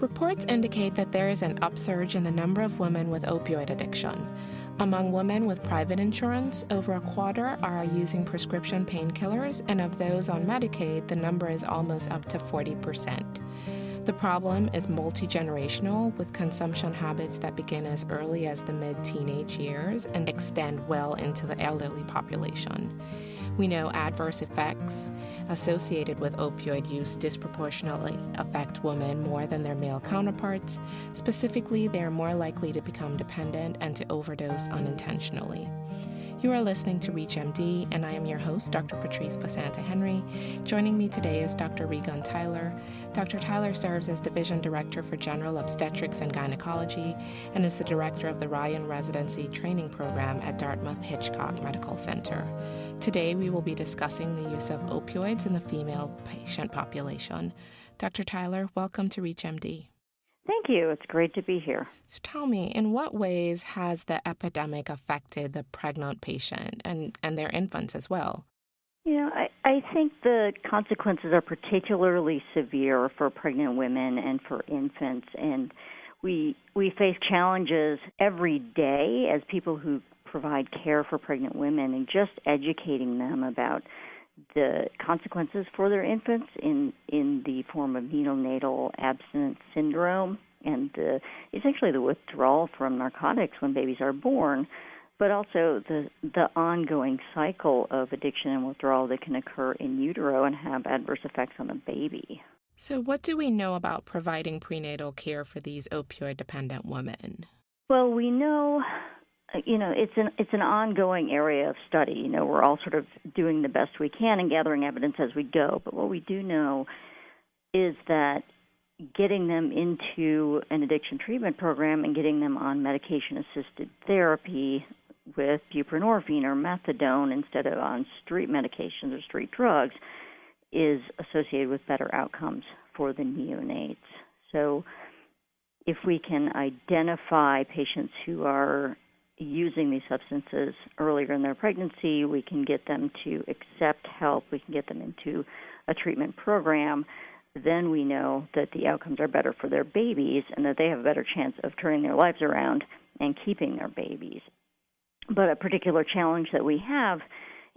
Reports indicate that there is an upsurge in the number of women with opioid addiction. Among women with private insurance, over a quarter are using prescription painkillers, and of those on Medicaid, the number is almost up to 40%. The problem is multigenerational, with consumption habits that begin as early as the mid-teenage years and extend well into the elderly population. We know adverse effects associated with opioid use disproportionately affect women more than their male counterparts. Specifically, they are more likely to become dependent and to overdose unintentionally. You are listening to ReachMD, and I am your host, Dr. Patrice Basanta-Henry. Joining me today is Dr. Regan Theiler. Dr. Theiler serves as Division Director for General Obstetrics and Gynecology and is the Director of the Ryan Residency Training Program at Dartmouth-Hitchcock Medical Center. Today, we will be discussing the use of opioids in the female patient population. Dr. Theiler, welcome to ReachMD. Thank you. It's great to be here. So tell me, in what ways has the epidemic affected the pregnant patient and their infants as well? You know, I think the consequences are particularly severe for pregnant women and for infants, and we face challenges every day as people who provide care for pregnant women and just educating them about the consequences for their infants in the form of neonatal abstinence syndrome and essentially the withdrawal from narcotics when babies are born, but also the ongoing cycle of addiction and withdrawal that can occur in utero and have adverse effects on the baby. So what do we know about providing prenatal care for these opioid-dependent women? Well, we know it's an ongoing area of study. We're all sort of doing the best we can and gathering evidence as we go. But what we do know is that getting them into an addiction treatment program and getting them on medication-assisted therapy with buprenorphine or methadone instead of on street medications or street drugs is associated with better outcomes for the neonates. So if we can identify patients who are using these substances earlier in their pregnancy, we can get them to accept help, we can get them into a treatment program, then we know that the outcomes are better for their babies and that they have a better chance of turning their lives around and keeping their babies. But a particular challenge that we have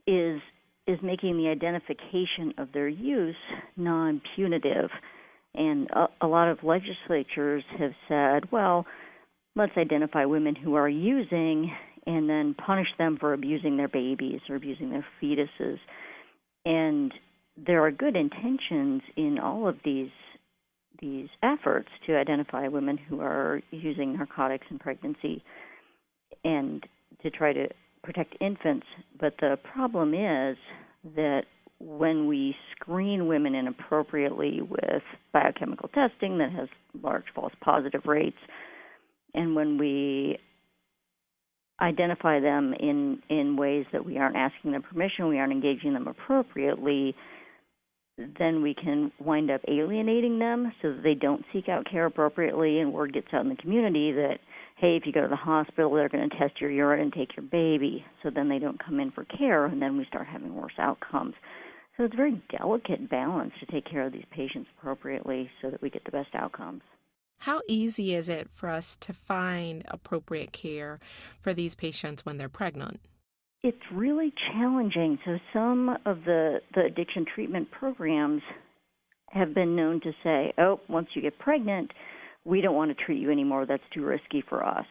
is making the identification of their use non-punitive. And a lot of legislatures have said, well, let's identify women who are using and then punish them for abusing their babies or abusing their fetuses. And there are good intentions in all of these efforts to identify women who are using narcotics in pregnancy and to try to protect infants. But the problem is that when we screen women inappropriately with biochemical testing that has large false positive rates, and when we identify them in ways that we aren't asking them permission, we aren't engaging them appropriately, then we can wind up alienating them so that they don't seek out care appropriately, and word gets out in the community that, hey, if you go to the hospital, they're going to test your urine and take your baby. So then they don't come in for care, and then we start having worse outcomes. So it's a very delicate balance to take care of these patients appropriately so that we get the best outcomes. How easy is it for us to find appropriate care for these patients when they're pregnant? It's really challenging. So some of the addiction treatment programs have been known to say, oh, once you get pregnant, we don't want to treat you anymore. That's too risky for us.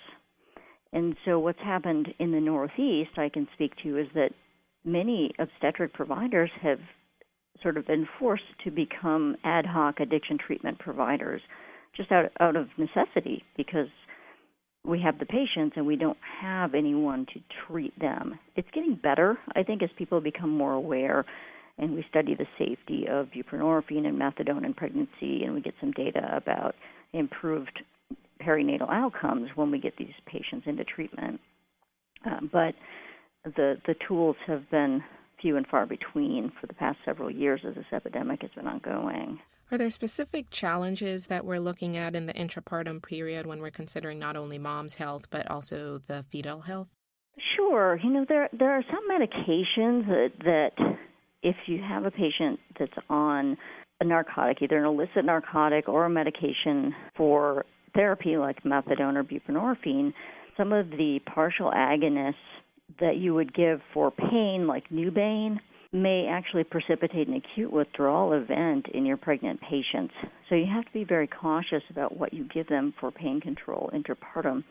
And so what's happened in the Northeast, I can speak to, is that many obstetric providers have sort of been forced to become ad hoc addiction treatment providers, just out of necessity, because we have the patients and we don't have anyone to treat them. It's getting better, I think, as people become more aware and we study the safety of buprenorphine and methadone in pregnancy, and we get some data about improved perinatal outcomes when we get these patients into treatment. But the tools have been few and far between for the past several years as this epidemic has been ongoing. Are there specific challenges that we're looking at in the intrapartum period when we're considering not only mom's health but also the fetal health? Sure. There are some medications that if you have a patient that's on a narcotic, either an illicit narcotic or a medication for therapy like methadone or buprenorphine, some of the partial agonists that you would give for pain, like Nubain, may actually precipitate an acute withdrawal event in your pregnant patients. So you have to be very cautious about what you give them for pain control intrapartum.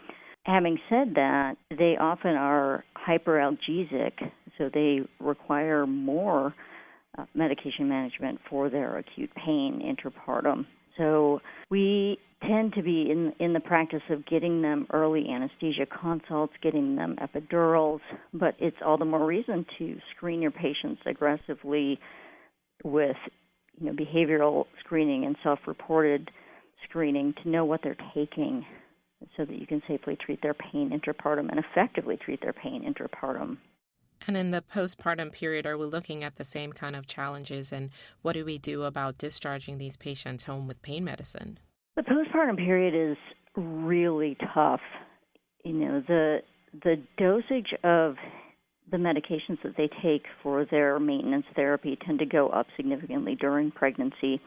Having said that, they often are hyperalgesic, so they require more medication management for their acute pain intrapartum. So we tend to be in the practice of getting them early anesthesia consults, getting them epidurals, but it's all the more reason to screen your patients aggressively with behavioral screening and self-reported screening to know what they're taking so that you can safely treat their pain intrapartum and effectively treat their pain intrapartum. And in the postpartum period, are we looking at the same kind of challenges, and what do we do about discharging these patients home with pain medicine? The postpartum period is really tough. The dosage of the medications that they take for their maintenance therapy tend to go up significantly during pregnancy,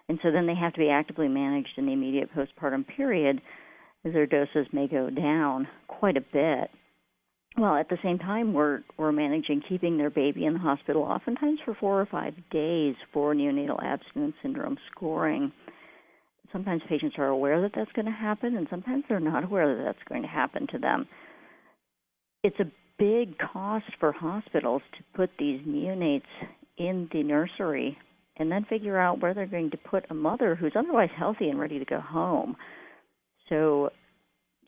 and so then they have to be actively managed in the immediate postpartum period, as their doses may go down quite a bit. Well, at the same time, we're managing keeping their baby in the hospital, oftentimes for 4 or 5 days for neonatal abstinence syndrome scoring. Sometimes patients are aware that that's going to happen, and sometimes they're not aware that that's going to happen to them. It's a big cost for hospitals to put these neonates in the nursery and then figure out where they're going to put a mother who's otherwise healthy and ready to go home. So,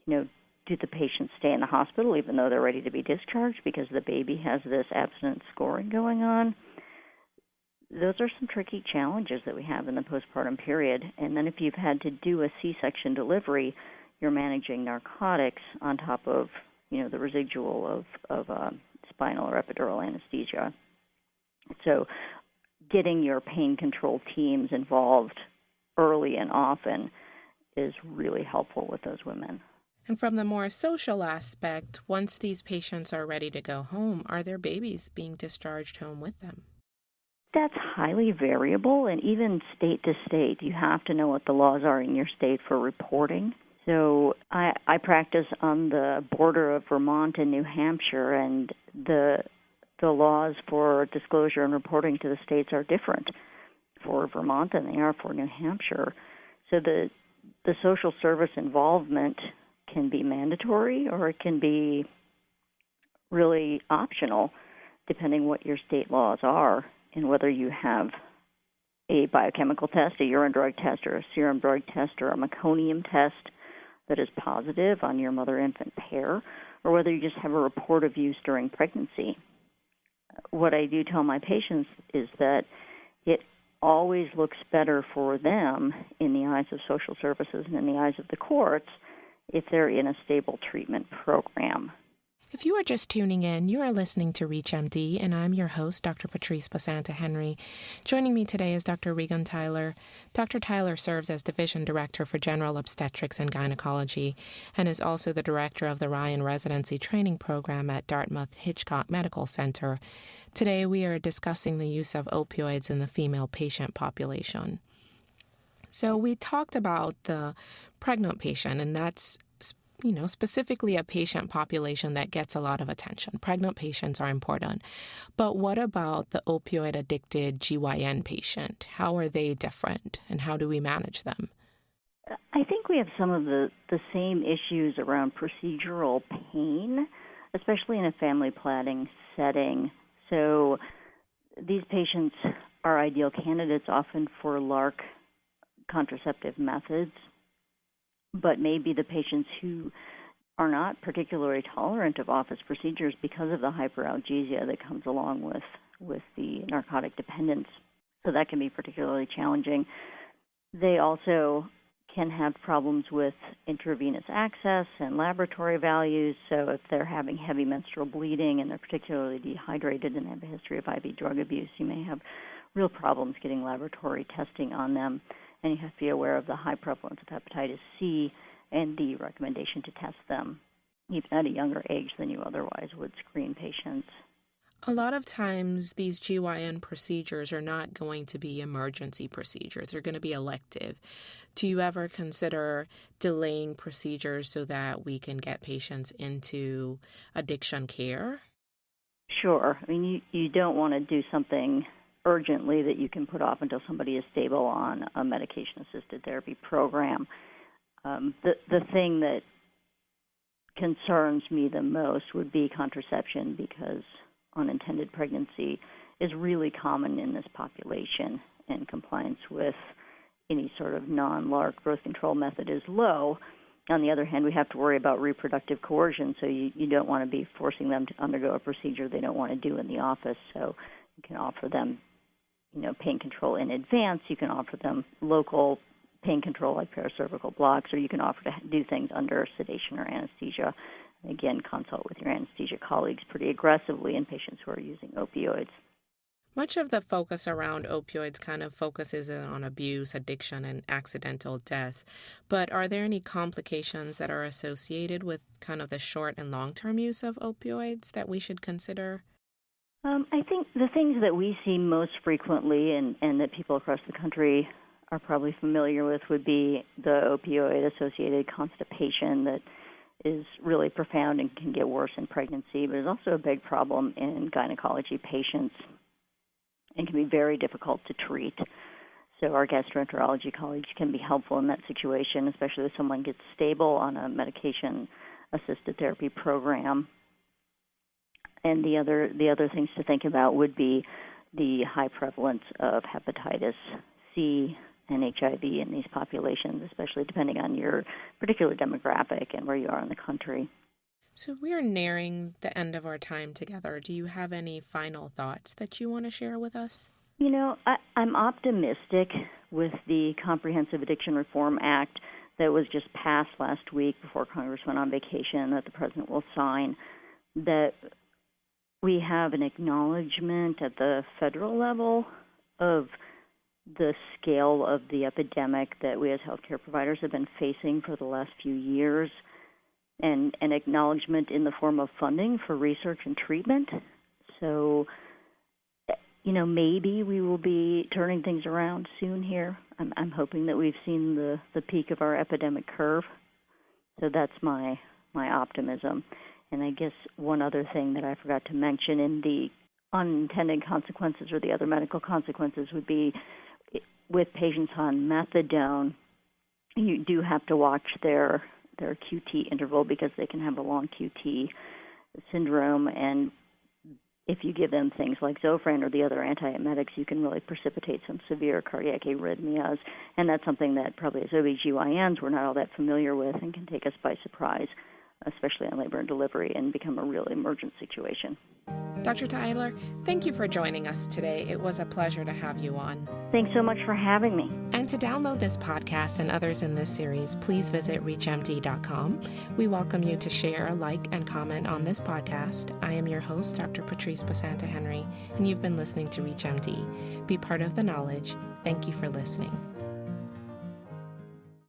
do the patients stay in the hospital even though they're ready to be discharged because the baby has this abstinence scoring going on? Those are some tricky challenges that we have in the postpartum period. And then if you've had to do a C-section delivery, you're managing narcotics on top of, the residual of spinal or epidural anesthesia. So getting your pain control teams involved early and often is really helpful with those women. And from the more social aspect, once these patients are ready to go home, are their babies being discharged home with them? That's highly variable, and even state to state. You have to know what the laws are in your state for reporting. So I practice on the border of Vermont and New Hampshire, and the laws for disclosure and reporting to the states are different for Vermont than they are for New Hampshire. So the social service involvement can be mandatory or it can be really optional, depending what your state laws are and whether you have a biochemical test, a urine drug test, or a serum drug test, or a meconium test that is positive on your mother-infant pair, or whether you just have a report of use during pregnancy. What I do tell my patients is that it always looks better for them in the eyes of social services and in the eyes of the courts if they're in a stable treatment program. If you are just tuning in, you are listening to ReachMD, and I'm your host, Dr. Patrice Basanta-Henry. Joining me today is Dr. Regan Theiler. Dr. Theiler serves as Division Director for General Obstetrics and Gynecology and is also the Director of the Ryan Residency Training Program at Dartmouth-Hitchcock Medical Center. Today, we are discussing the use of opioids in the female patient population. So we talked about the pregnant patient, and that's specifically a patient population that gets a lot of attention. Pregnant patients are important. But what about the opioid-addicted GYN patient? How are they different, and how do we manage them? I think we have some of the same issues around procedural pain, especially in a family planning setting. So these patients are ideal candidates often for LARC contraceptive methods, but maybe the patients who are not particularly tolerant of office procedures because of the hyperalgesia that comes along with the narcotic dependence. So that can be particularly challenging. They also can have problems with intravenous access and laboratory values. So if they're having heavy menstrual bleeding and they're particularly dehydrated and have a history of IV drug abuse, you may have real problems getting laboratory testing on them. And you have to be aware of the high prevalence of hepatitis C and the recommendation to test them even at a younger age than you otherwise would screen patients. A lot of times these GYN procedures are not going to be emergency procedures. They're going to be elective. Do you ever consider delaying procedures so that we can get patients into addiction care? Sure. I mean, you don't want to do something urgently that you can put off until somebody is stable on a medication-assisted therapy program. The thing that concerns me the most would be contraception, because unintended pregnancy is really common in this population, and compliance with any sort of non-LARC birth control method is low. On the other hand, we have to worry about reproductive coercion, so you don't want to be forcing them to undergo a procedure they don't want to do in the office. So you can offer them, pain control in advance. You can offer them local pain control like paracervical blocks, or you can offer to do things under sedation or anesthesia. Again, consult with your anesthesia colleagues pretty aggressively in patients who are using opioids. Much of the focus around opioids kind of focuses on abuse, addiction, and accidental death. But are there any complications that are associated with kind of the short and long-term use of opioids that we should consider? I think the things that we see most frequently and that people across the country are probably familiar with would be the opioid-associated constipation that is really profound and can get worse in pregnancy, but is also a big problem in gynecology patients and can be very difficult to treat. So our gastroenterology colleagues can be helpful in that situation, especially if someone gets stable on a medication-assisted therapy program. And the other things to think about would be the high prevalence of hepatitis C and HIV in these populations, especially depending on your particular demographic and where you are in the country. So we are nearing the end of our time together. Do you have any final thoughts that you want to share with us? I'm optimistic with the Comprehensive Addiction Reform Act that was just passed last week before Congress went on vacation, that the President will sign, that we have an acknowledgement at the federal level of the scale of the epidemic that we as healthcare providers have been facing for the last few years, and an acknowledgement in the form of funding for research and treatment. So, maybe we will be turning things around soon here. I'm hoping that we've seen the peak of our epidemic curve. So that's my optimism. And I guess one other thing that I forgot to mention in the unintended consequences or the other medical consequences would be with patients on methadone, you do have to watch their QT interval because they can have a long QT syndrome, and if you give them things like Zofran or the other antiemetics, you can really precipitate some severe cardiac arrhythmias, and that's something that probably as OB-GYNs we're not all that familiar with and can take us by surprise, especially on labor and delivery, and become a real emergent situation. Dr. Theiler, thank you for joining us today. It was a pleasure to have you on. Thanks so much for having me. And to download this podcast and others in this series, please visit reachmd.com. We welcome you to share, like, and comment on this podcast. I am your host, Dr. Patrice Basanta-Henry, and you've been listening to ReachMD. Be part of the knowledge. Thank you for listening.